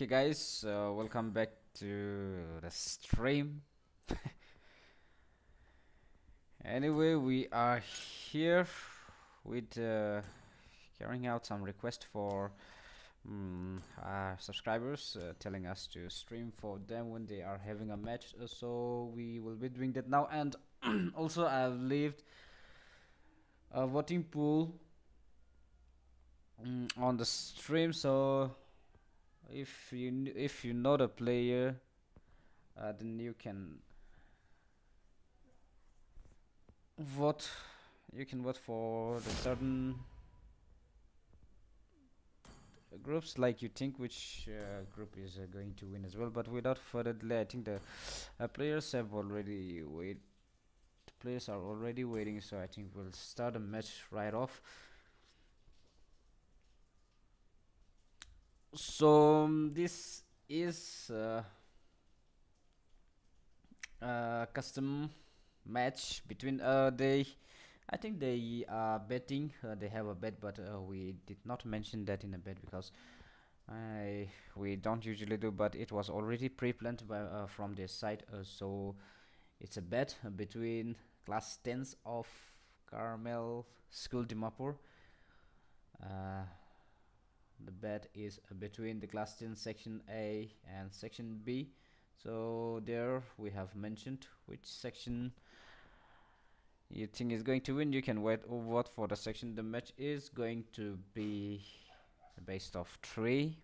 Okay, guys, welcome back to the stream. Anyway, we are here with carrying out some request for our subscribers telling us to stream for them when they are having a match. So we will be doing that now, and also I've left a voting pool on the stream. So if you know the player, then you can vote. You can vote for the certain groups like you think which group is going to win as well. But without further delay, I think the players have already wait. The players are already waiting, so I think we'll start the match right off. So this is a custom match between they. I think they are betting. They have a bet, but we did not mention that in a bet because we don't usually do. But it was already pre-planned by from their side. So it's a bet between class 10s of CARMEL School DIMAPUR. Uh, the bet is between the class 10 section A and section B. So there we have mentioned which section you think is going to win. You can vote for the section. The match is going to be based of 3.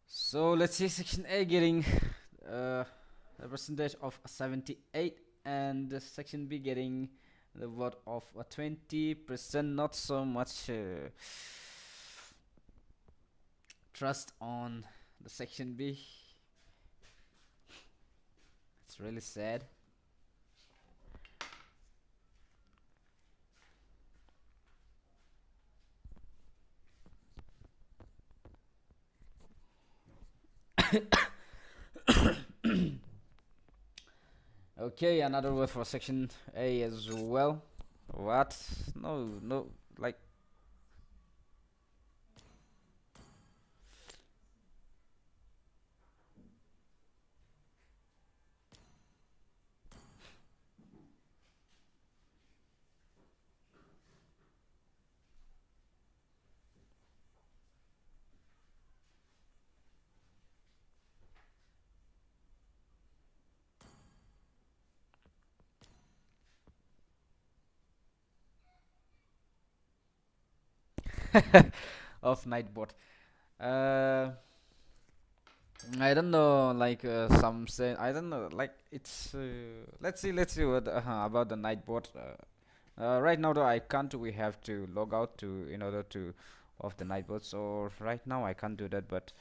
So let's see, section A getting a percentage of 78, and the section B getting the vote of 20%. Not so much trust on the section B. It's really sad. Okay, another word for section A as well. What? No, no, like. Of Nightbot. Uh, I don't know. Like some say, I don't know. Like it's. Let's see what about the Nightbot. Right now, though, I can't. We have to log out to in order to off the Nightbot. So right now, I can't do that. But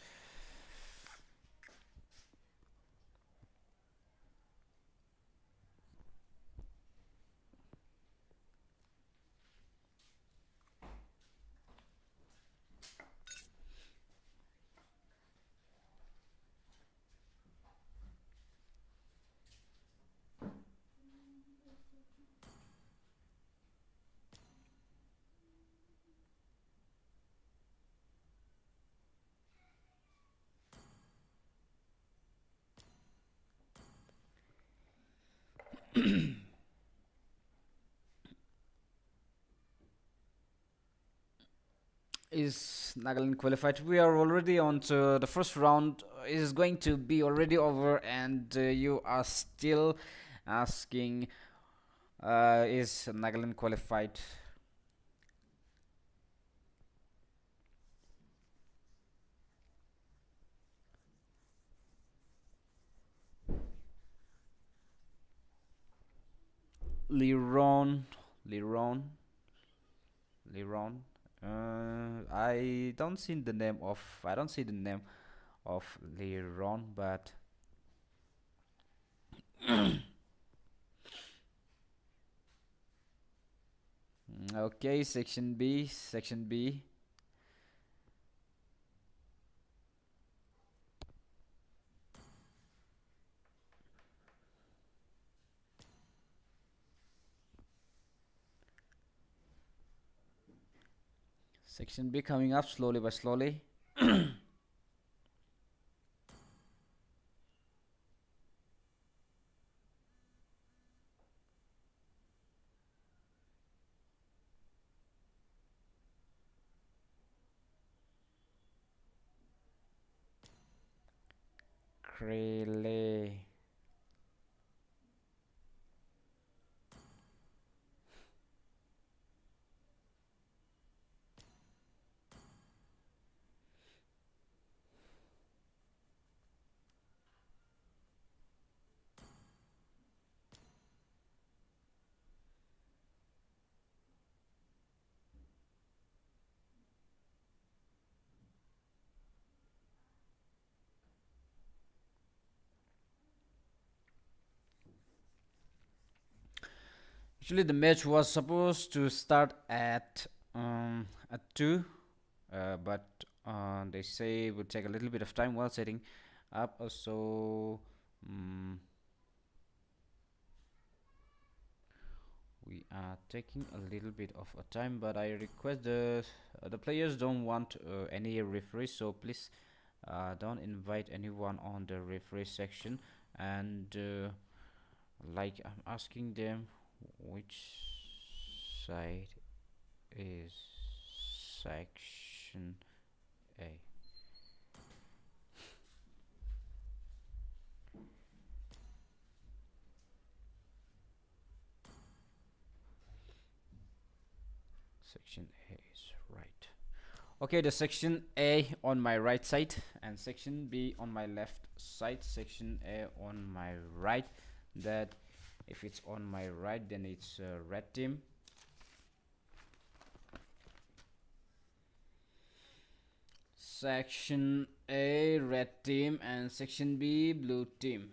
is Nagaland qualified? We are already on to the first round. Is going to be already over, and you are still asking, is Nagaland qualified? Liron, Liron, Liron. I don't see the name of. I don't see the name of Liron, but okay. Section B, section B. Section B coming up slowly but slowly. Crele. Actually, the match was supposed to start at 2, but they say it would take a little bit of time while setting up. So we are taking a little bit of a time, but I request the players don't want any referee, so please don't invite anyone on the referee section. And like I'm asking them, which side is section A? Section A is right. Okay, the section A on my right side and section B on my left side. Section A on my right. That if it's on my right, then it's red team. Section A red team and section B blue team.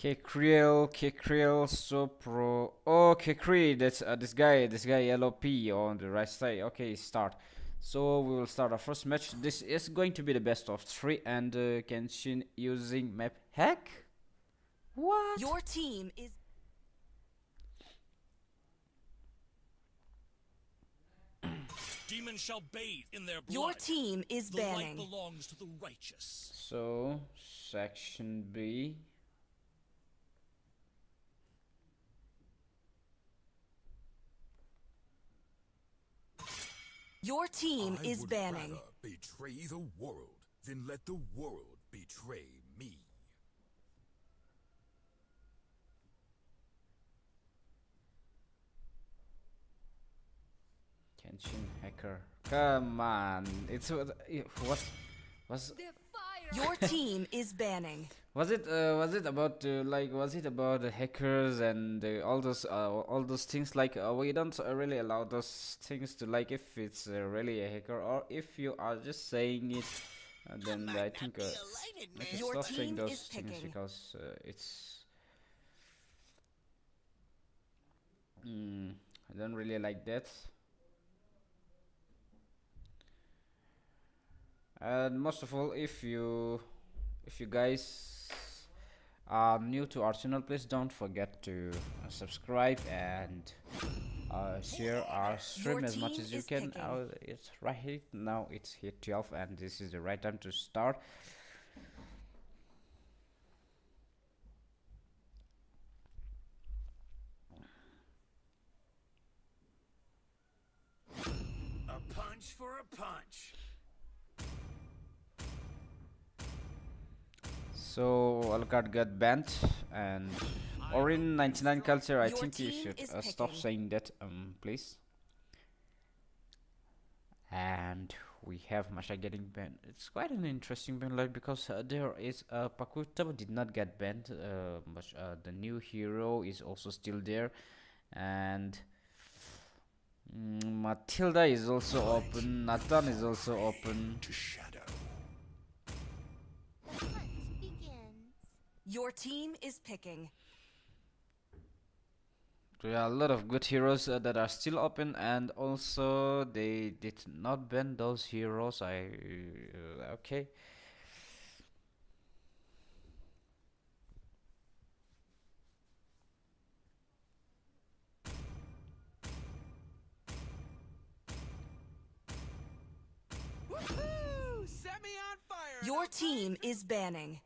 Krill, so pro. Oh, Krill, that's this guy, yellow P on the right side. Okay, start. So we will start our first match. This is going to be the best of 3, and Kenshin using map hack. What? Your team is. Demons shall bathe in their blood. Your team is the banning. light belongs to the righteous. So section B. Your team is banning. Betray the world, then let the world betray me. Kenshin hacker. Come on. It's what was Your team is banning. was it about was it about the hackers and all those things, like we don't really allow those things to, like, if it's really a hacker, or if you are just saying it, then I think we can Your stop saying team those is things, picking. because it's I don't really like that. And most of all, if you guys are new to our channel, please don't forget to subscribe and share our stream Your as much team as you is can. picking. It's right here now, it's hit 12, and this is the right time to start. A punch for a punch. So Alucard got banned, and Orin 99 culture, I Your think you team should is stop picking. saying that, please. And we have Masha getting banned. It's quite an interesting ban, like, because there is Pakuta did not get banned, but the new hero is also still there, and Matilda is also open. Nathan is also open. To shadow. The hunt begins. Your team is picking. There are a lot of good heroes that are still open, and also they did not ban those heroes. Okay. Woohoo! Set me on fire! Your team is banning.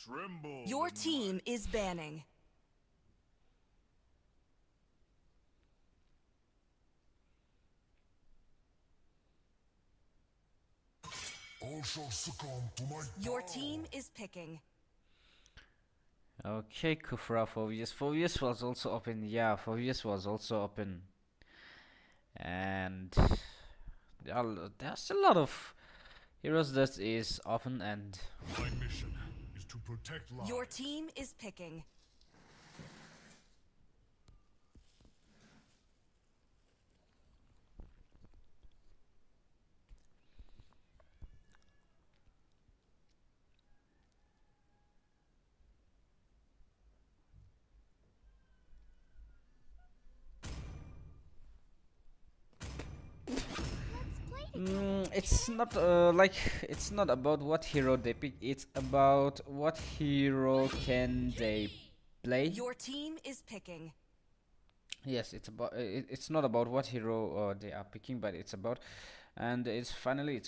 Tremble. Your team is banning. All shall succumb to my Your power. team is picking. Okay, Kufra, Phobius was also open. Yeah, Phobius was also open. And there's a lot of heroes that is open, and My mission is to protect lives. Your team is picking. Let's play together. it's not it's not about what hero they pick. It's about what hero can they play. Your team is picking. Yes, it's not about what hero they are picking, but it's about, and it's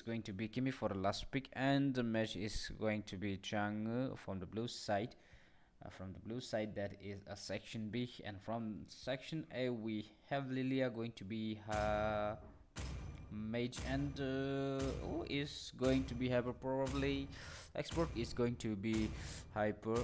going to be Kimi for the last pick, and the match is going to be Chang from the blue side. From the blue side, that is a section B, and from section A we have Lilia going to be mage, and who is going to be hyper? Probably expert is going to be hyper.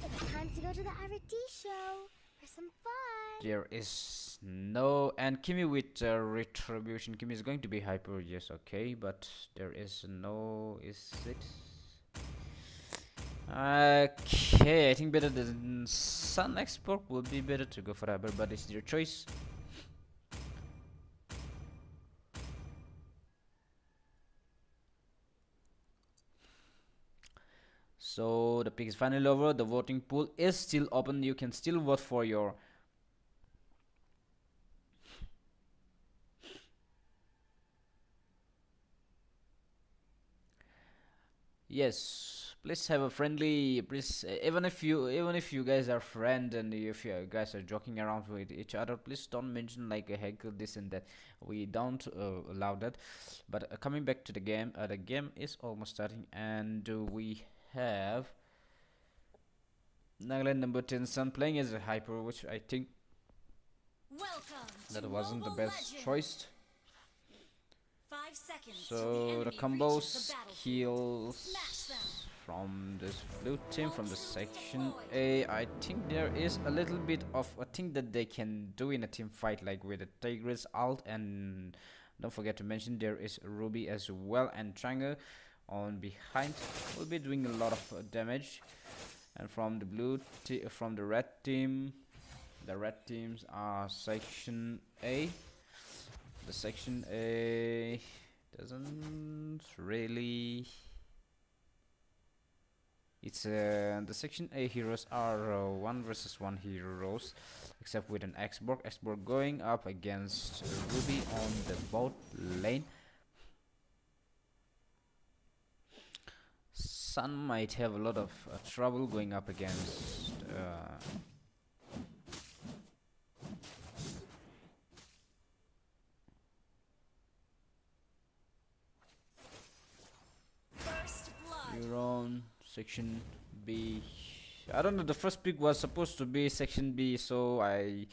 It's time to go to the R&D show for some fun. There is no, and Kimi with retribution. Kimi is going to be hyper, yes, okay, but there is no, is it? Okay, I think better than Sun Export would be better to go for hyper, but it's your choice. So the pick is finally over. The voting pool is still open. You can still vote for your yes. Please have a friendly. Please, even if you guys are friends and if you guys are joking around with each other, please don't mention like a heckle this and that. We don't allow that. But coming back to the game is almost starting, and we have Nagaland number 10 Sun playing as a hyper, which I think Welcome that to wasn't the Mobile best Legends. choice. 5 seconds So till the enemy combos reaches the battlefield. kills Smash them. from this blue team, from the section A. I think there is a little bit of a thing that they can do in a team fight, like with the Tigris ult, and don't forget to mention there is Ruby as well, and Triangle on behind will be doing a lot of damage. And from the from the red team, the red teams are section A. The section A doesn't really. It's the section A heroes are 1 versus 1 heroes, except with an Xborg. Xborg going up against Ruby on the bot lane. Sun might have a lot of trouble going up against First blood. Euron, section B. I don't know, the first pick was supposed to be section B, so I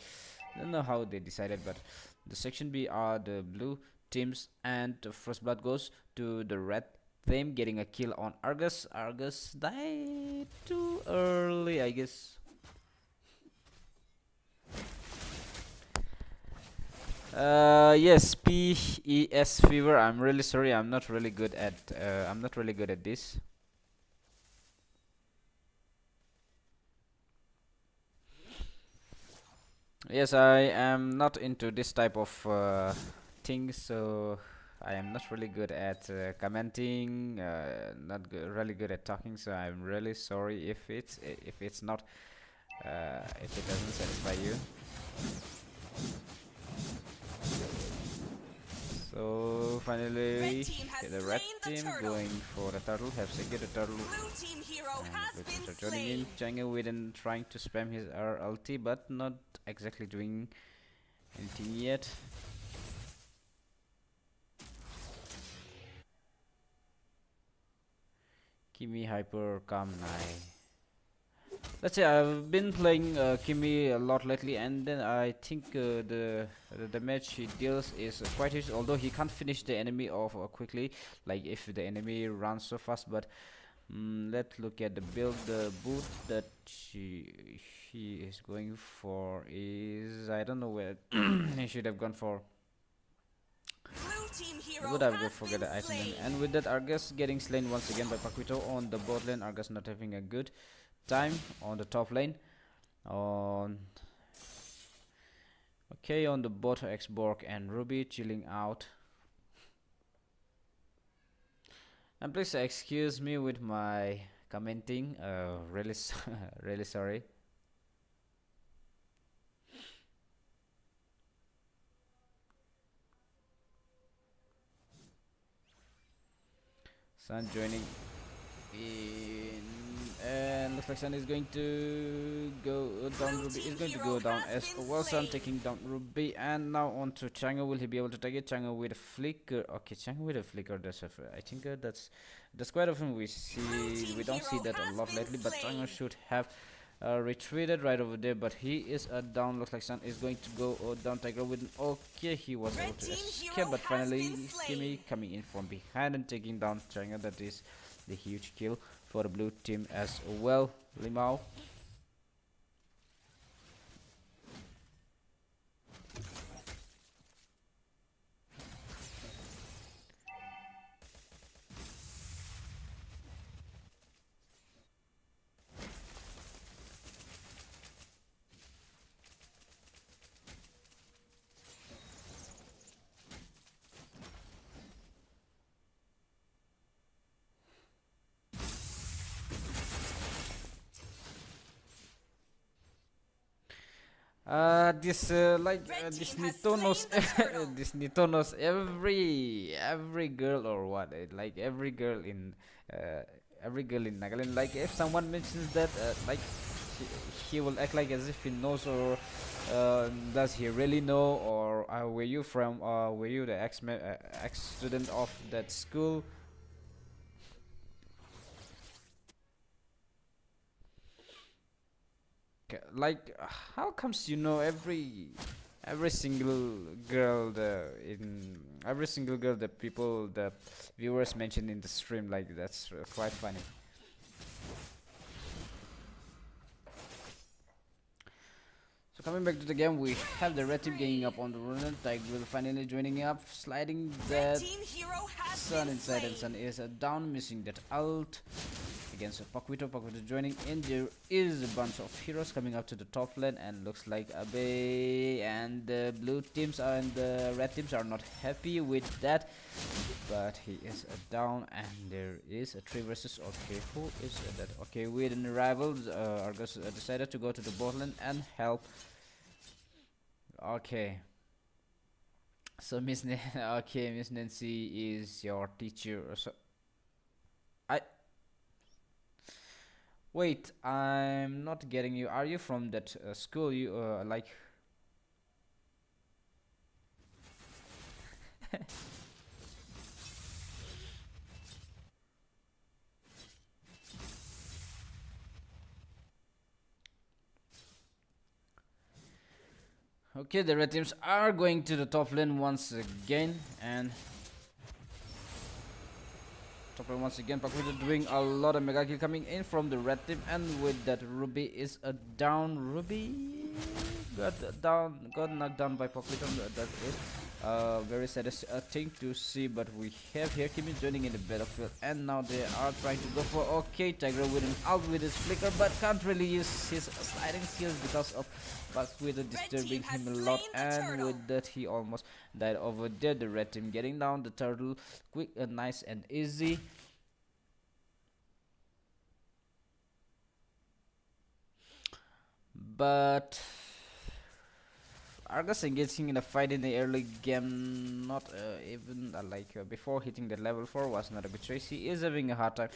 don't know how they decided, but the section B are the blue teams, and the first blood goes to the red team, getting a kill on Argus. Argus died too early, I guess. Yes, PES fever. I'm really sorry. I'm not really good at this. Yes, I am not into this type of things, so I am not really good at commenting. Not really good at talking, so I'm really sorry if it's not if it doesn't satisfy you. So finally, the red team going for the turtle, have secured the turtle. Blue team hero has And been are joining in. slain. Chang'e Widen trying to spam his ulti, but not exactly doing anything yet. Kimi Hyper Calm Nai. Let's say I've been playing Kimi a lot lately, and then I think the damage he deals is quite huge. Although he can't finish the enemy off quickly, like if the enemy runs so fast. But let's look at the build. The boot that he is going for is, I don't know where he should have gone for. Blue team hero Would have go has for been the item, slain. and with that Argus getting slain once again by Paquito on the bot lane. Argus not having a good time on the top lane. On okay, on the bot Xborg and Ruby chilling out. And please excuse me with my commenting. Really, really sorry. Sun joining in, and looks like Sun is going to go down. Ruby is going to go down as well. Sun taking down Ruby, and now on to Chang'e. Will he be able to take it? Chang'e with a flicker. Okay, Chang'e with a flicker. I think that's quite often we don't see that a lot lately. But Chang'e should have retreated right over there, but he is down. Looks like Sun is going to go down. Tiger with okay, he was able to escape, but finally Kimi coming in from behind and taking down Chang'e. That is the huge kill for the blue team as well. Limao. This this Nitonos this Nitonos every girl or what like every girl in Nagaland, like if someone mentions that like he will act like as if he knows, or does he really know, or were you from were you the ex student of that school? Like how comes you know every single girl that people the viewers mention in the stream? Like that's quite funny. So coming back to the game, we have the red team ganging up on the run. Tiger will finally joining up, sliding that Sun inside, and Sun is down, missing that ult against Paquito. Paquito joining in. There is a bunch of heroes coming up to the top lane, and looks like Abe and the blue teams and the red teams are not happy with that. But he is down, and there is a 3 versus. Okay, who is that? Okay, with an arrival, Argus decided to go to the bot lane and help. Okay. So Miss Nancy is your teacher. So wait, I'm not getting you. Are you from that school? You like? Okay, the red teams are going to the top lane once again, and top lane once again. Pakuito doing a lot of mega kill coming in from the red team, and with that, Ruby is a down. Ruby got knocked down by Pakuito. That is very sad thing to see, but we have here Kimi joining in the battlefield, and now they are trying to go for Tiger with an ult with his flicker, but can't really use his sliding skills because of Pakuito disturbing him a lot, and with that he almost died over there. The red team getting down the turtle quick and nice and easy. But Argus engaging in a fight in the early game, not even before hitting the level 4 was not a good choice. He is having a hard time.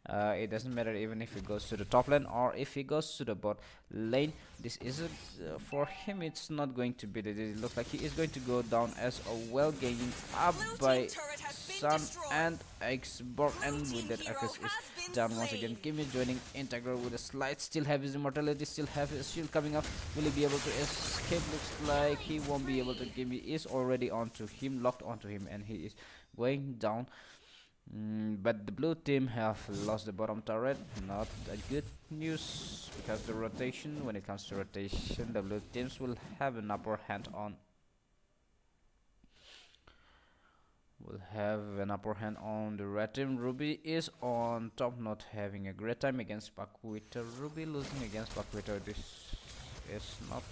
It doesn't matter even if he goes to the top lane or if he goes to the bot lane. This isn't for him. It's not going to be. It looks like he is going to go down as well, gaining up by Sun and Xborg, and with that Arcus is down once again. Kimi joining Integral with a slide. Still have his immortality. Still have his shield coming up. Will he be able to escape? Looks like he won't be able to. Kimi is already onto him, locked onto him, and he is going down. But the blue team have lost the bottom turret. Not a good news, because the rotation, when it comes to rotation, the blue teams will have an upper hand on the red team. Ruby is on top, not having a great time against Pakuito. Ruby losing against Pakuito. This is not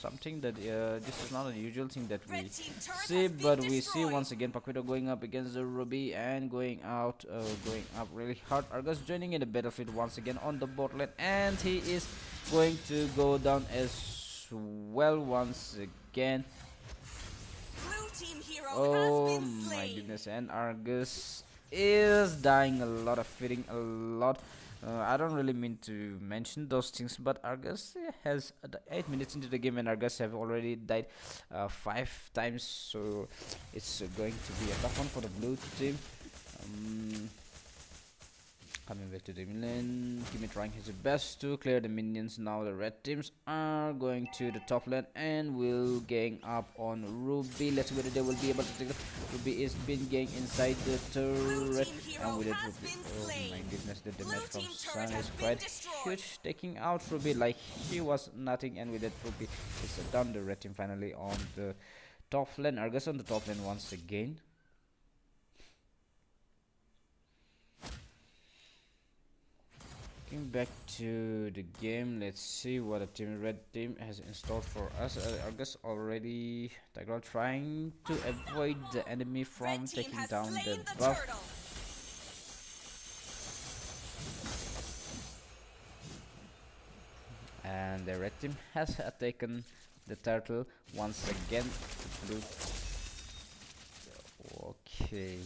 something that this is not a usual thing that we see, but we see once again Pakuito going up against the Ruby and going up really hard. Argus joining in the battlefield once again on the bot lane, and he is going to go down as well once again. Oh my goodness, and Argus is dying a lot, feeding a lot. I don't really mean to mention those things, but Argus has 8 minutes into the game, and Argus have already died 5 times, so it's going to be a tough one for the blue team. Coming back to the lane, Kimi trying his best to clear the minions. Now the red teams are going to the top lane and will gang up on Ruby. Let's see whether they will be able to take it. Ruby is being gang inside the turret, and with it, Ruby, oh my goodness, the damage from Sun is quite huge, taking out Ruby like she was nothing, and with it, Ruby is down. The red team finally on the top lane. Argus on the top lane once again. Back to the game, let's see what the red team has installed for us. Argus already trying to avoid the enemy from taking down the buff. And the red team has taken the turtle once again. Blue. Okay,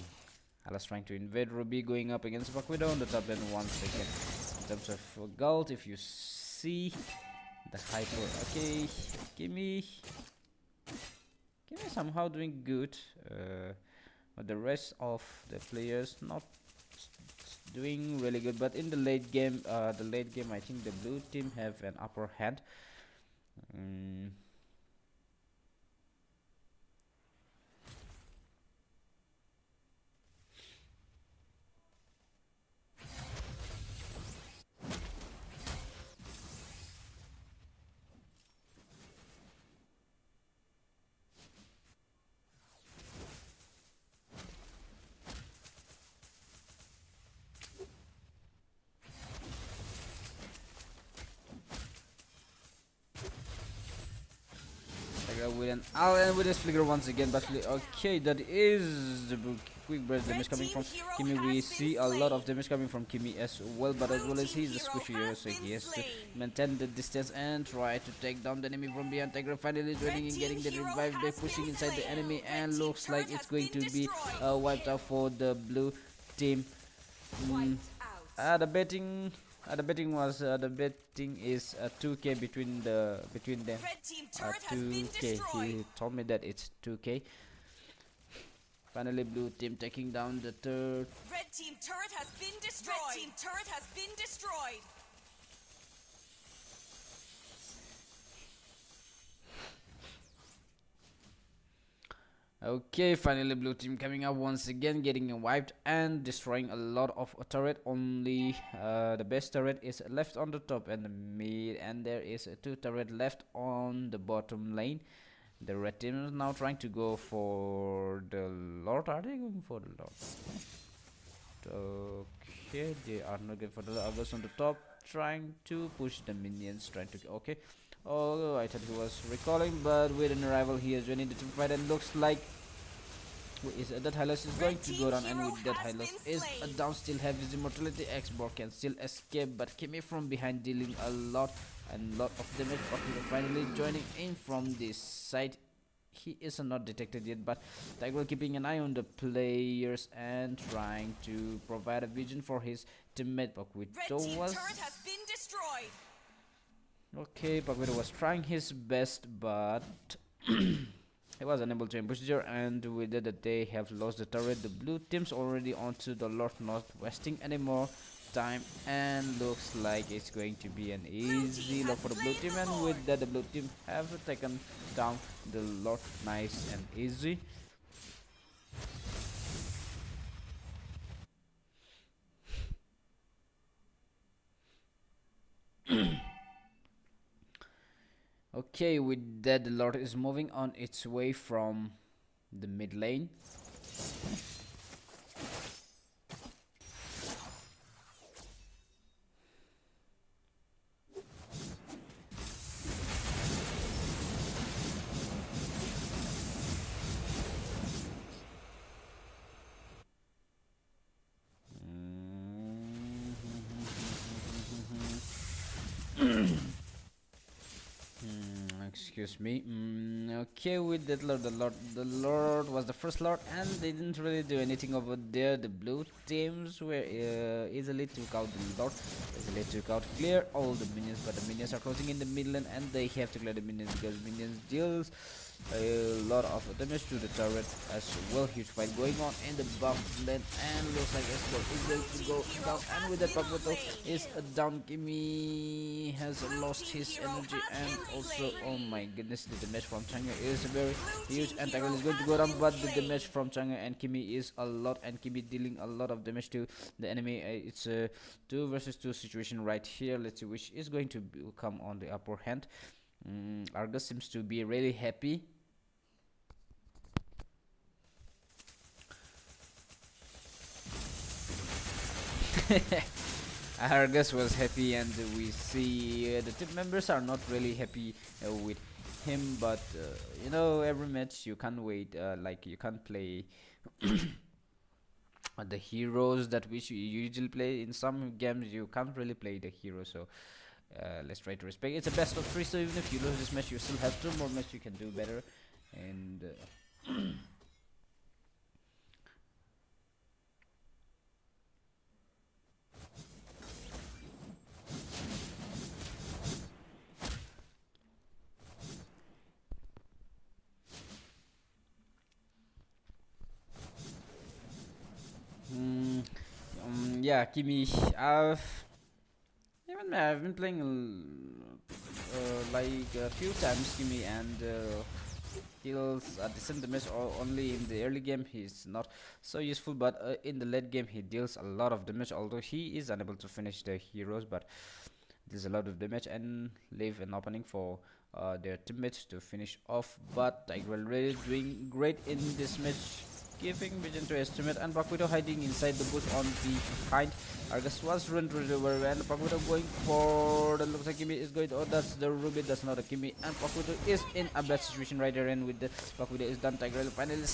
Alice trying to invade Ruby, going up against Pakuito on the top lane once again. In terms of gold, if you see the hyper, okay, Kimi somehow doing good, but the rest of the players not doing really good. But in the late game, I think the blue team have an upper hand. With an and with his flicker once again, but okay, that is the quick burst damage coming from Kimi. We see a lot of damage coming from Kimi as well, but as well as he's a squishy hero, so he has to maintain the distance and try to take down the enemy from behind. Tiger finally joining in, getting the revive. They're pushing inside the enemy, and looks like it's going to be wiped out for the blue team. The betting is 2k between them. 2k. He told me that it's 2k. Finally, blue team taking down the third. Red team turret has been destroyed. Red team turret has been destroyed. Okay, finally blue team coming up once again, getting wiped and destroying a lot of turret. Only the best turret is left on the top and the mid, and there is a 2 turret left on the bottom lane. The red team is now trying to go for the Lord. Are they going for the Lord? Okay, they are not going for the August on the top, trying to push the minions, trying to okay. Oh, I thought he was recalling, but with an arrival he is joining the team fight, and looks like that Hylos is going to go down, and with that Hylos is down, still have his immortality. Xborg can still escape, but Kimi from behind dealing a lot of damage. But finally joining in from this side. He is not detected yet, but Tiger keeping an eye on the players and trying to provide a vision for his teammate. Paquito was okay. Paquito was trying his best, but he was unable to ambush there, and with that they have lost the turret. The blue team's already onto the Lord, not wasting any more time, and looks like it's going to be an easy lock for the blue team, and with that the blue team have taken down the Lord nice and easy. Okay, with that the Lord is moving on its way from the mid lane. Excuse me. Okay, with that Lord, the Lord was the first Lord, and they didn't really do anything over there. The blue teams were easily took out the Lord, easily took out, clear all the minions, but the minions are closing in the mid lane, and they have to clear the minions because minions deals a lot of damage to the turret as well. Huge fight going on in the buff lane, and looks like Escort is going to go down, and with that Paquito is down. Kimi has lost his energy, and also, oh my goodness, the damage from Chang'e is very huge, and Tiger is going to go down, but the damage from Chang'e and Kimi is a lot, and Kimi dealing a lot of damage to the enemy. It's a 2 versus 2 situation right here. Let's see which is going to come on the upper hand. Argus seems to be really happy. Argus was happy, and we see the team members are not really happy with him, but you know, every match you can't wait, like you can't play the heroes that which you usually play. In some games you can't really play the hero, so let's try to respect. It's a best of 3, so even if you lose this match you still have 2 more matches you can do better, and yeah, Kimi. Even I've been playing like a few times Kimi, and deals a decent damage. Only in the early game he's not so useful, but in the late game he deals a lot of damage. Although he is unable to finish the heroes, but deals a lot of damage and leave an opening for their teammates to finish off. But Tiger really doing great in this match, giving vision to estimate, and Paquito hiding inside the bush on behind. Argus was run through the river, and Paquito going for the looks like Kimi is going. Oh, that's the Ruby, that's not a Kimi, and Paquito is in a bad situation right there. And with the Paquito is done, Tiger finally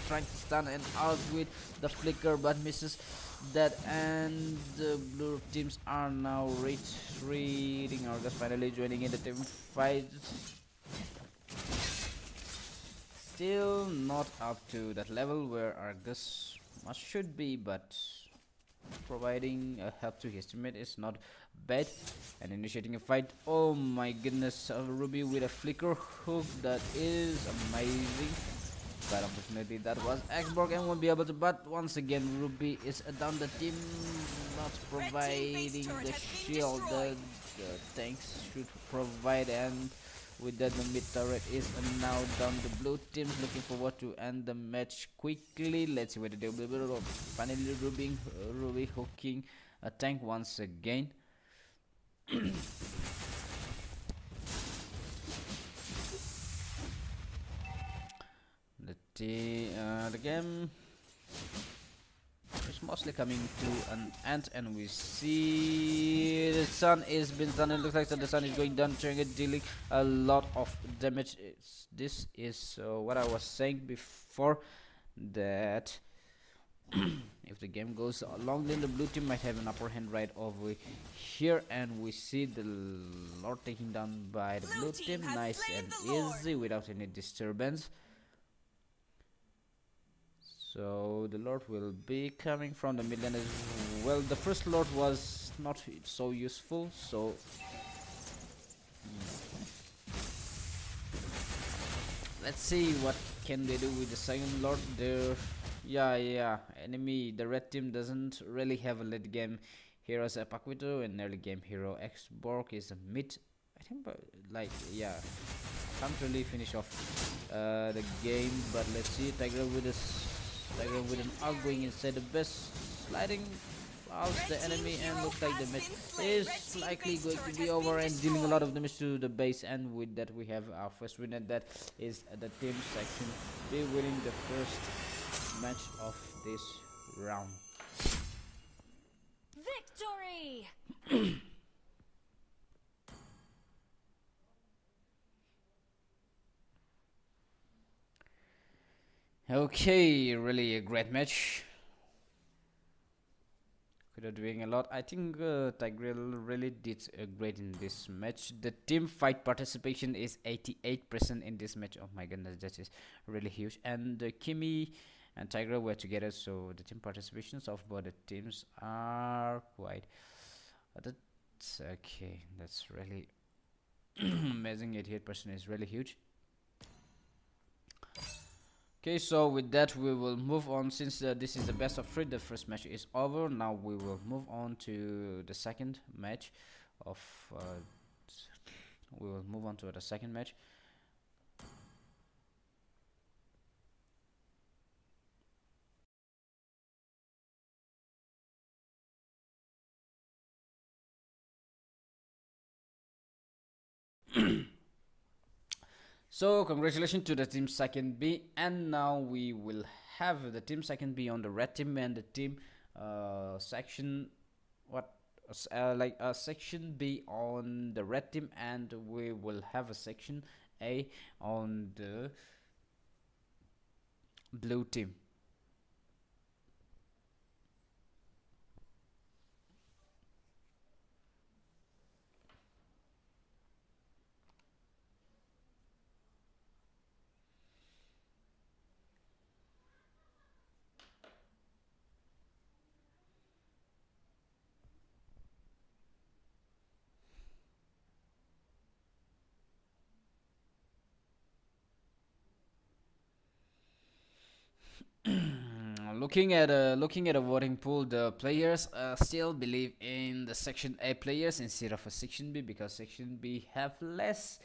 trying to stun and out with the flicker, but misses that, and the blue teams are now retreating. Argus finally joining in the team fight. Still not up to that level where Argus must should be, but providing help to his teammate is not bad. And initiating a fight. Oh my goodness, Ruby with a flicker hook, that is amazing. But unfortunately that was Xborg and won't be able to. But once again Ruby is down. The team not providing the shield that the tanks should provide, and With that, the mid turret is now down. The blue team looking forward to end the match quickly. Let's see whether they will be finally Ruby hooking a tank once again. The game is mostly coming to an end, and we see the sun is been done. It looks like the sun is going down, dealing a lot of damage. This is what I was saying before, that if the game goes along, then the blue team might have an upper hand right over here, and we see the Lord taken down by the blue team, nice and easy without any disturbance. So the Lord will be coming from the midland as well. The first Lord was not so useful, so let's see what can they do with the second Lord there. Yeah, enemy, the red team doesn't really have a late game hero as a Paquito, and early game hero Xborg is a mid, I think, but like, yeah, can't really finish off the game. But let's see, Tiger with an ult going inside the best, sliding past the enemy, and looks like the match is likely going to be over and dealing a lot of damage to the base. And with that, we have our first win, and that is the team section B winning the first match of this round. Victory! Okay, really a great match. Could have doing a lot. I think Tigreal really did great in this match. The team fight participation is 88% in this match. Oh my goodness, that is really huge. And Kimi and Tigreal were together, so the team participations of both the teams are quite. That's okay. That's really amazing. 88% is really huge. Okay, so with that we will move on. Since this is the best of 3, the first match is over. Now we will move on to the second match of we will move on to the second match. So congratulations to the team second B, and now we will have the team second B on the red team, and the team section section B on the red team, and we will have a section A on the blue team. Looking at a voting pool, the players still believe in the section A players instead of a section B, because section B have less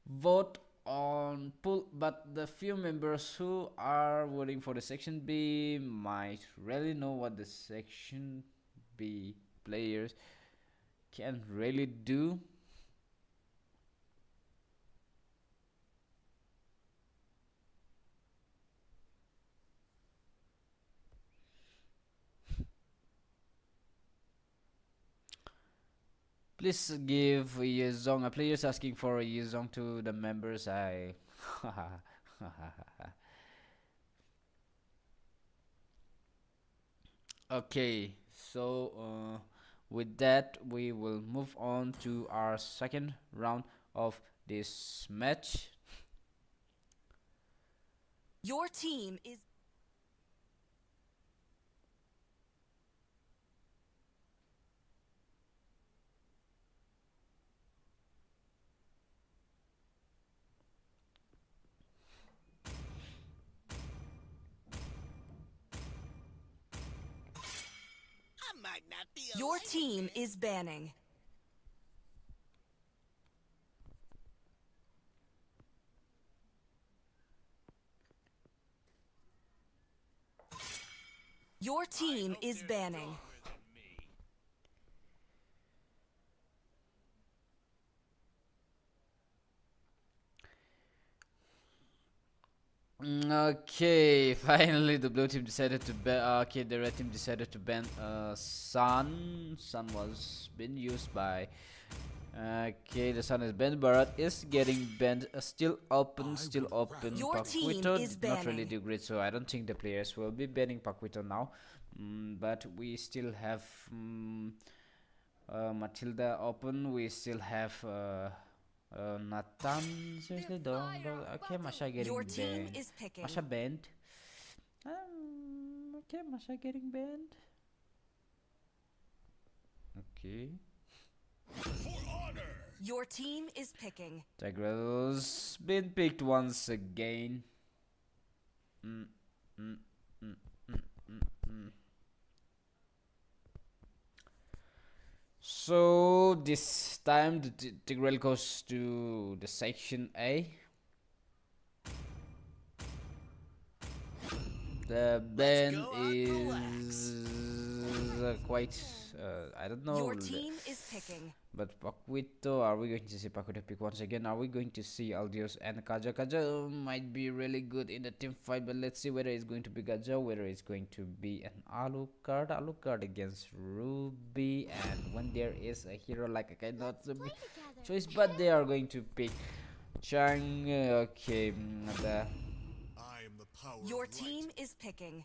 vote on pool. But the few members who are voting for the section B might really know what the section B players can really do. Please give Yezong. Players asking for Yezong to the members. Okay, so with that we will move on to our second round of this match. Your team is Your team is banning. Your team is banning. Okay, finally the blue team decided to ban. Okay, the red team decided to ban Sun. Sun was being used by. Okay, the Sun is banned. Barat is getting banned. Still open, still open. Your team Paquito is did not really banning. do great, so I don't think the players will be banning Paquito now. But we still have Matilda open. We still have Nathan. Seriously, don't. Okay, Masha getting Your team banned. is picking. Masha banned. Okay, Masha getting banned. Okay. Your team is picking. Tigrel's been picked once again. So this time the Tigrel goes to the section A. The ban is quite I don't know. Your team is picking. But Paquito, are we going to see Paquito pick once again? Are we going to see Aldios and Kaja? Kaja might be really good in the team fight, but let's see whether it's going to be Kaja, whether it's going to be an Alucard against Ruby, and when there is a hero like I cannot choice, but they are going to pick Chang. Okay, Your team is picking.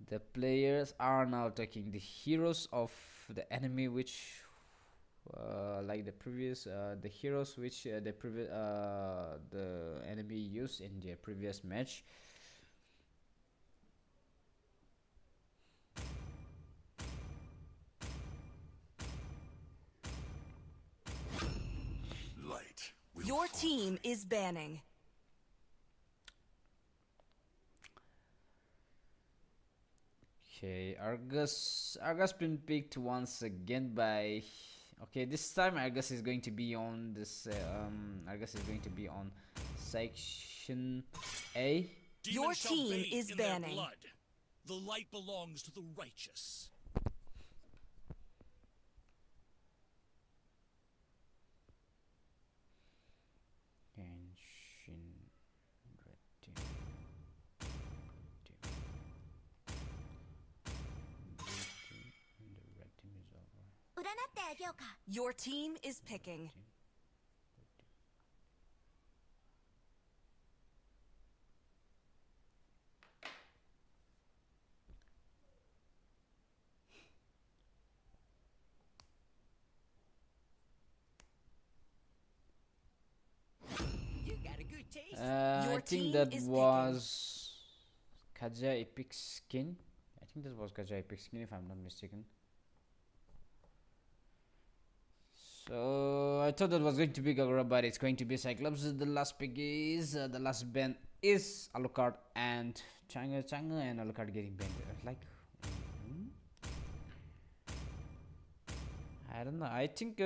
the players are now taking the heroes of the enemy, which like the previous the heroes which the enemy used in the previous match. Your team is banning. Okay, Argus been picked once again by. Okay, this time Argus is going to be on this. Argus is going to be on section A. Your team is banning. The light belongs to the righteous. Your team is picking. I think that was Kaja Epic Skin. I think that was Kaja Epic Skin if I'm not mistaken. So I thought that was going to be Gagara, but it's going to be Cyclops. The last pick is the last ban is Alucard and Changa and Alucard getting banned. Like, I don't know. I think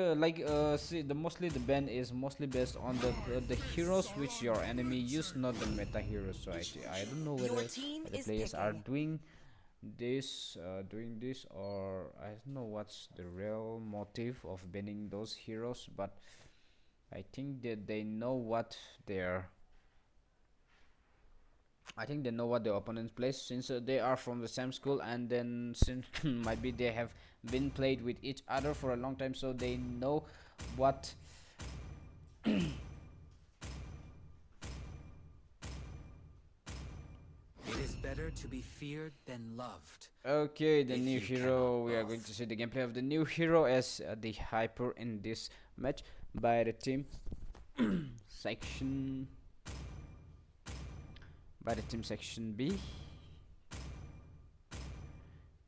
see, the ban is mostly based on the heroes which your enemy use, not the meta heroes. So I don't know whether the players are doing this or I don't know what's the real motive of banning those heroes, but I think that they know what their the opponents plays, since they are from the same school, and then since might be they have been played with each other for a long time, so they know what It is better to be feared than loved. Okay, the new hero. We are going to see the gameplay of the new hero as the hyper in this match by the team section B.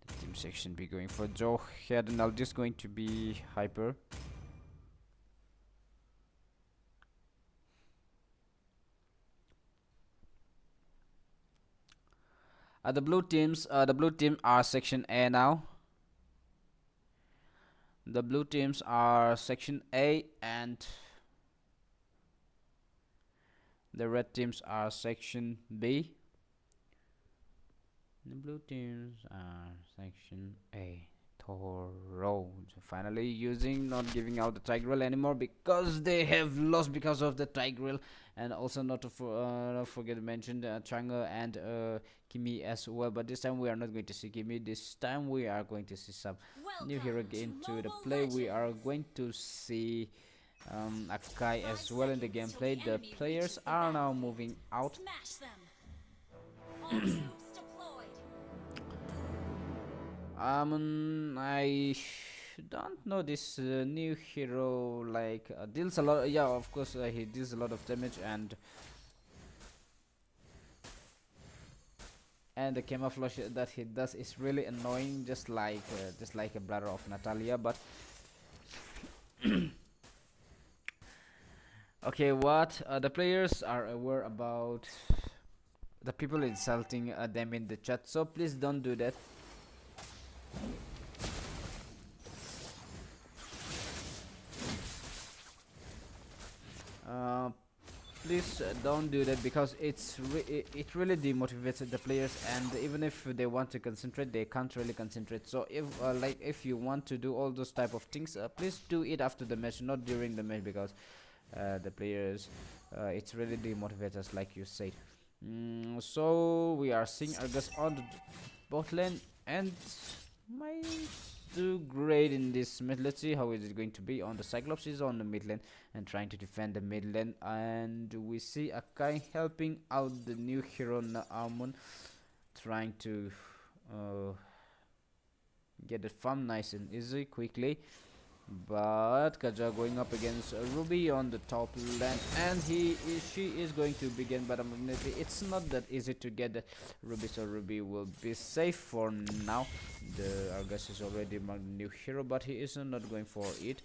The team section B going for Joe Head, and I'll just going to be hyper. The blue team are section A now. The blue teams are section A, and the red teams are section B. The blue teams are section A. Toro finally using, not giving out the Tigreal anymore because they have lost because of the Tigreal, and also not to not forget to mention Changa and Kimi as well. But this time we are not going to see Kimi. This time we are going to see some new hero into the play. We are going to see Akai as well in the gameplay. The players are now moving out. Smash them. All troops deployed. I don't know this new hero, like deals a lot. Yeah, of course he deals a lot of damage, and the camouflage that he does is really annoying, just like a brother of Natalia. But okay, what the players are aware about the people insulting them in the chat, so please don't do that. Please don't do that, because it really demotivates the players, and even if they want to concentrate, they can't really concentrate. So if you want to do all those type of things, please do it after the match, not during the match, because the players it's really demotivates us, like you said. So we are seeing Argus on the bot lane and might do great in this mid. Let's see how is it going to be. On the Cyclops is on the mid lane and trying to defend the mid lane, and we see Akai helping out the new hero Naamun, trying to get the farm nice and easy quickly. But Kaja going up against Ruby on the top lane, and she is going to begin, but unfortunately it's not that easy to get the Ruby, so Ruby will be safe for now. The Argus is already marked new hero, but he is not going for it.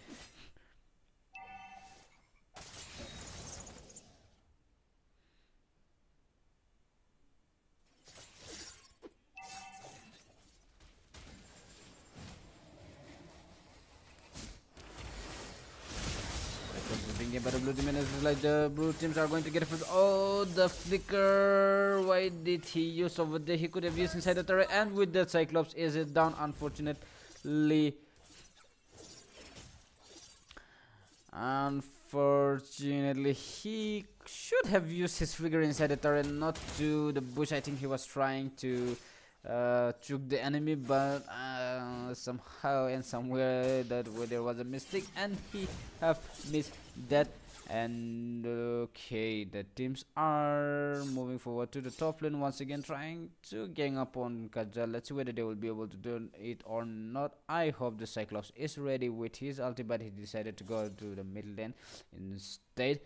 But the blue team is like the blue teams are going to get it. Oh, the flicker! Why did he use over there? He could have used inside the turret, and with the Cyclops is it down, unfortunately. Unfortunately, he should have used his flicker inside the turret, not to the bush. I think he was trying to choke the enemy, but somehow and somewhere there was a mistake, and he have missed that. And okay, the teams are moving forward to the top lane once again, trying to gang up on Kaja. Let's see whether they will be able to do it or not. I hope the Cyclops is ready with his ulti, but he decided to go to the middle lane instead.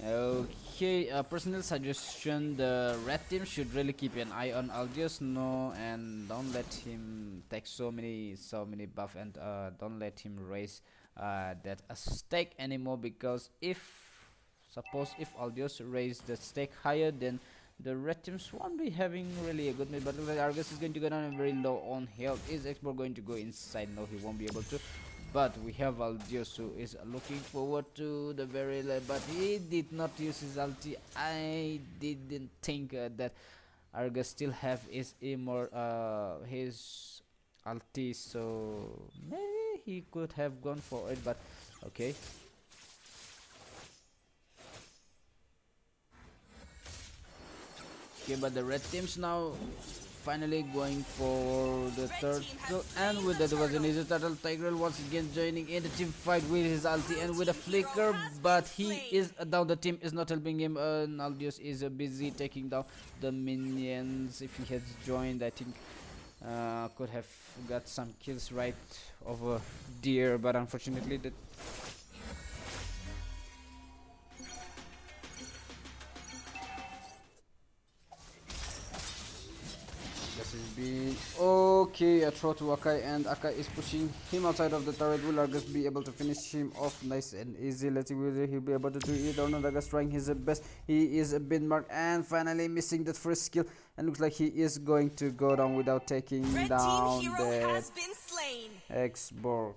Okay, personal suggestion: the red team should really keep an eye on Algios, and don't let him take so many buff, and don't let him raise that a stake anymore, because suppose if Algios raise the stake higher, then the red teams won't be having really a good mid. But Argus is going to go down and very low on health. Is Export going to go inside? No, he won't be able to. But we have Aldios, who is looking forward to the very late, but he did not use his ulti. I didn't think that Argus still have his his ulti, so maybe he could have gone for it, but okay. Okay, but the red teams now finally going for the third kill, and with that was an easy turtle. Tigreal once again joining in the team fight with his ulti and with a flicker, but he is down. The team is not helping him. Naldius is busy taking down the minions. If he has joined, I think could have got some kills right over there, but unfortunately the okay, a throw to Akai, and Akai is pushing him outside of the turret. Will Argus be able to finish him off nice and easy? Let's see whether he'll be able to do it or not. Argus trying his best. He is a bit marked and finally missing that first skill, and looks like he is going to go down without taking down the X-Borg.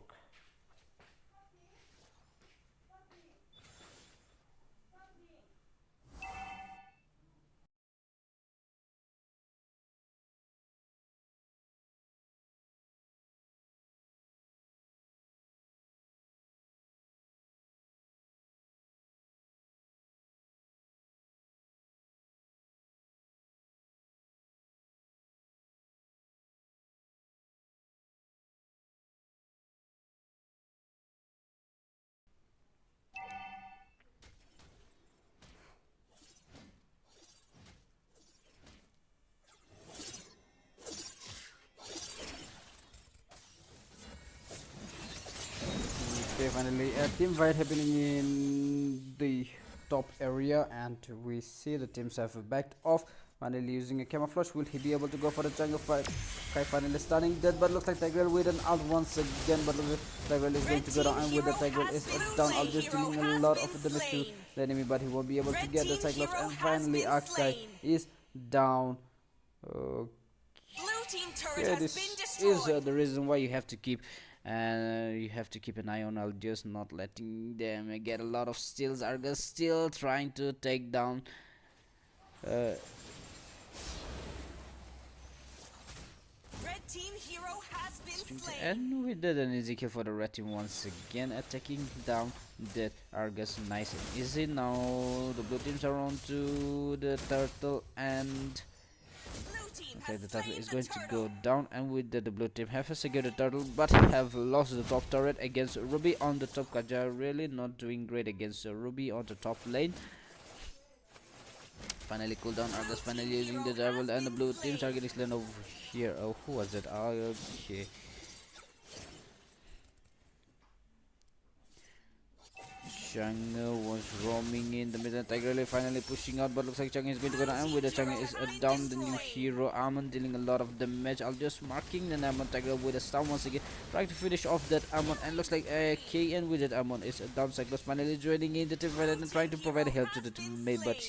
finally a team fight happening in the top area, and we see the teams have backed off. Finally using a camouflage, will he be able to go for the jungle fight? Kai finally stunning dead, but looks like Tigreal with an ult once again, but looks like Tigreal is going to go down, and with the Tigreal is down, I'll just dealing a lot of damage to the enemy, but he won't be able to get the Cyclops, and finally Arcsky is down. Yeah, this is the reason why you have to keep an eye on Algios, not letting them get a lot of steals. Argus still trying to take down Red team hero has been slain. and we did an easy kill for the red team once again, attacking down that Argus nice and easy. Now the blue teams are on to the turtle, and okay, the turtle is going to go down, and with the blue team have secured the turtle but have lost the top turret against Ruby on the top. Kaja really not doing great against Ruby on the top lane. Finally cooldown, Argus finally using the devil, and the blue teams are getting slain over here. Oh, who was it? Okay. Chang'e was roaming in the middle. Tigreal finally pushing out, but looks like Chang'e is going to go down, and with the Chang'e is down. The new hero Amon dealing a lot of damage. I'll just marking the Amon. Tigreal with a stun once again, trying to finish off that Amon, and looks like KN with that Amon is down. Cyclops finally joining in the team fight and trying to provide help to the teammate, but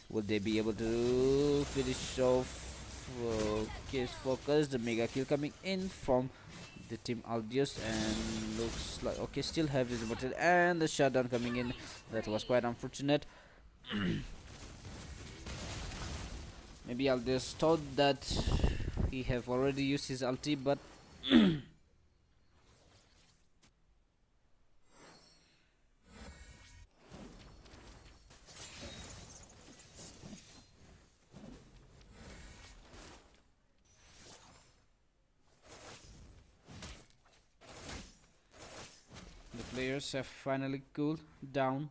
will they be able to finish off? Okay, focus. The mega kill coming in from the team Aldios, and looks like okay, still have his immortal, and the shutdown coming in. That was quite unfortunate. Maybe Aldios thought that he have already used his ulti, but players have finally cooled down.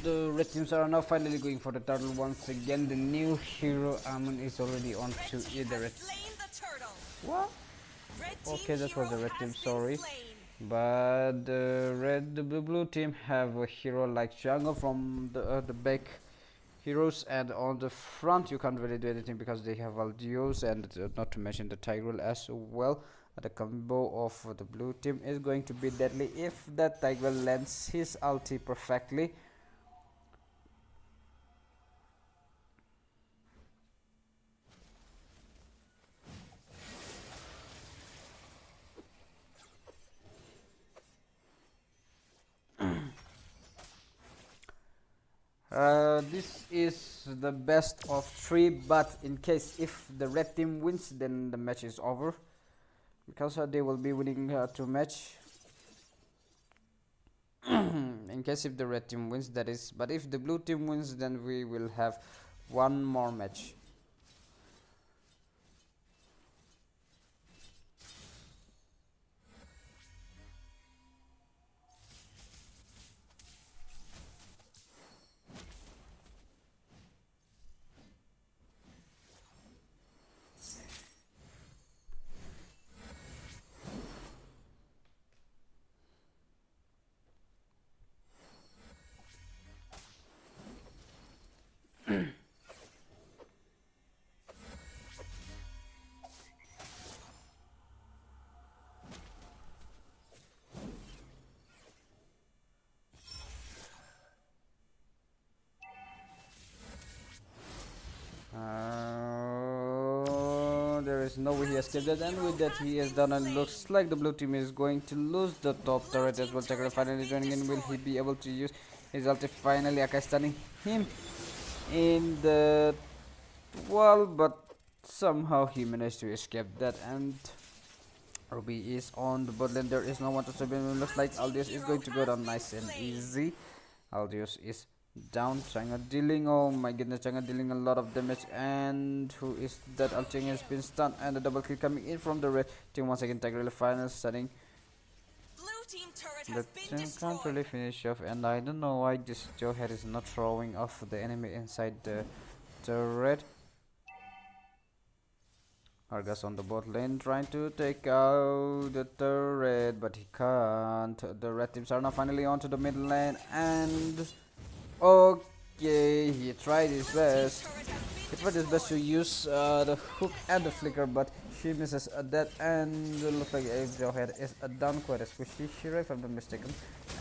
The red teams are now finally going for the turtle once again. The new hero Amon is already on to either it. What? Okay, that was the red team, sorry. But the blue team have a hero like Jungle from the back heroes, and on the front you can't really do anything because they have Aldios, and not to mention the Tigreal as well. The combo of the blue team is going to be deadly if that Tigreal lands his ulti perfectly. This is the best of 3, but in case if the red team wins, then the match is over, because they will be winning 2 match. In case if the red team wins, that is, but if the blue team wins, then we will have 1 more match. There is no way he escaped that, and with that he is done, and looks like the blue team is going to lose the top turret as well. Tigreal finally joining in. Will he be able to use his ulti finally Akai stunning him in the wall, but somehow he managed to escape that, and Ruby is on the bot lane. There is no one to save him. Looks like Aldius is going to go down nice and easy. Aldius is down. Chang'e dealing, oh my goodness, Chang'e dealing a lot of damage. And who is that? Alching has been stunned, and the double kill coming in from the red team once again. Tiger final stunning. Blue team turret The has been team can't destroyed. really finish off, and I don't know why this Joehead is not throwing off the enemy inside the turret. Argus on the bot lane trying to take out the turret, but he can't. The red teams are now finally onto the mid lane, and okay, he tried his best. He tried his best to use the hook and the flicker, but she misses that, and looks like Joehead is down quite a squishy Shira, if I'm not mistaken.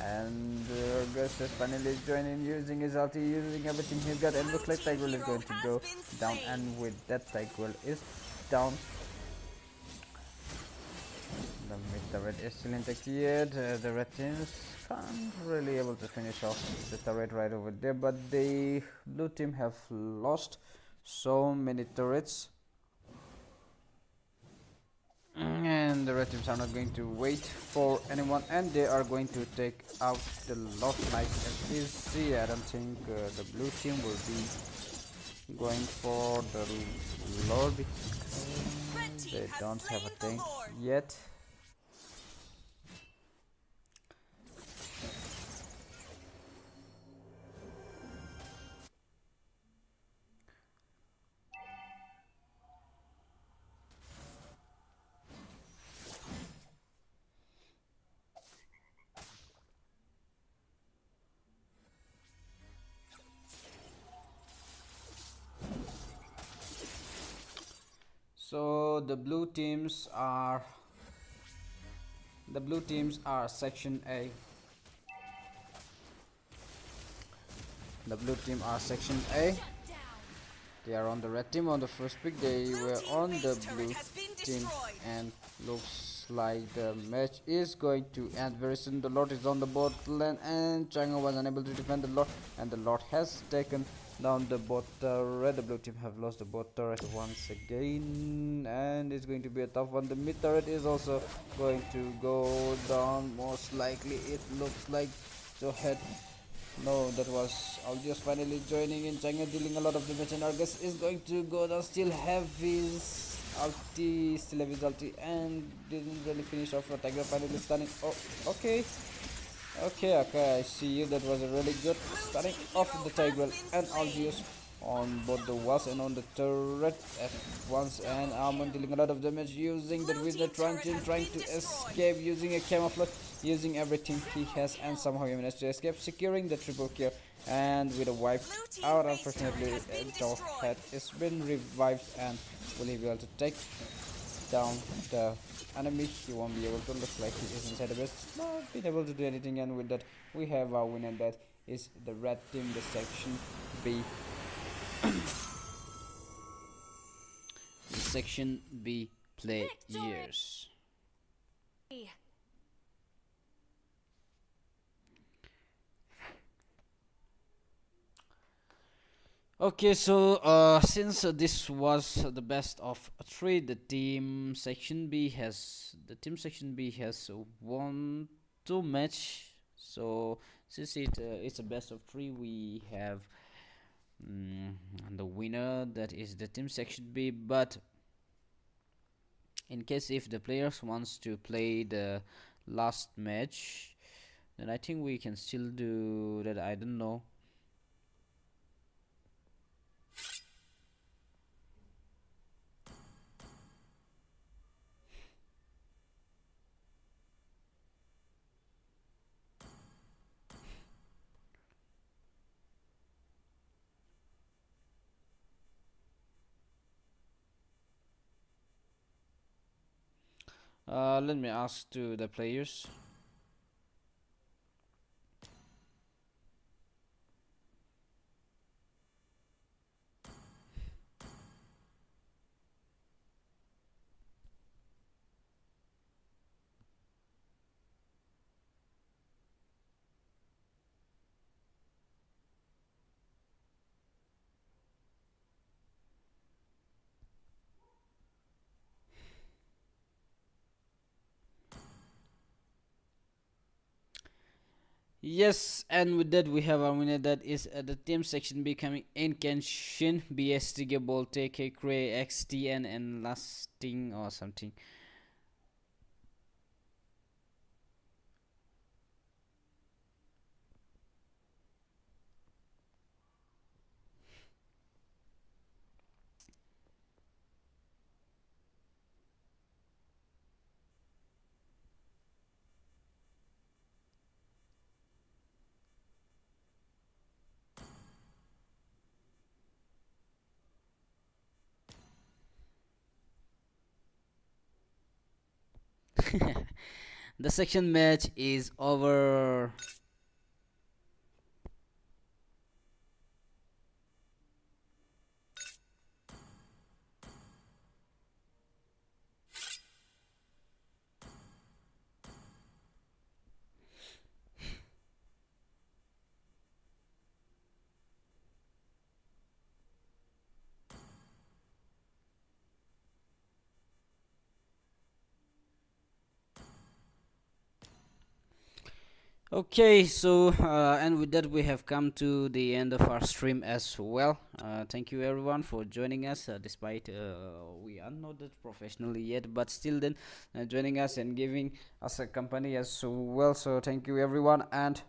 And Argus is finally joining, using his ulti, using everything he's got, and looks like Tigreal is going to go down, and with that Tigreal is down. The mid turret is still intact yet. The red teams can't really able to finish off the turret right over there, but the blue team have lost so many turrets, and the red teams are not going to wait for anyone, and they are going to take out the Lord nice and easy. I don't think the blue team will be going for the Lord because they don't have a tank yet. So the blue teams are section A. The blue team are section A. They are on the red team on the first pick. They were on the blue team, and looks like the match is going to end very soon. The Lord is on the bot lane, and Chang'e was unable to defend the Lord, and the Lord has taken down the bot turret. The blue team have lost the bot turret once again, and it's going to be a tough one. The mid turret is also going to go down, most likely. It looks like Joehead. No, that was Algios finally joining in. Chang'e dealing a lot of damage, and Argus is going to go down. Still have his ulti, and didn't really finish off. Tiger finally stunning. Oh, okay. Okay, I see you. That was a really good stunning off the Tiger and Algios on both the walls and on the turret at once, and Almond dealing a lot of damage using the wizard trying to escape, using a camouflage, using everything he has, and somehow he managed to escape, securing the triple kill. And with a wipe out, unfortunately Joehead has been revived, and will he be able to take down the enemy? He won't be able to. Look like he is inside the base, not being able to do anything, and with that we have our winner. That is the red team, the section B. Section B players. Okay, so since this was the best of 3, the team section B has won 2 match. So since it's a best of 3, we have the winner, that is the team section B. But in case if the players wants to play the last match, then I think we can still do that. I don't know. Let me ask to the players. Yes, and with that we have our winner. That is the team section becoming Inkenshin, BST, Bolte, Kekre, XTN, and Lasting or something. The section match is over. Okay, so and with that we have come to the end of our stream as well. Thank you everyone for joining us, despite we are not that professionally yet, but still then joining us and giving us a company as well. So thank you everyone, and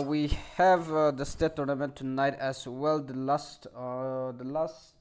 we have the state tournament tonight as well. The last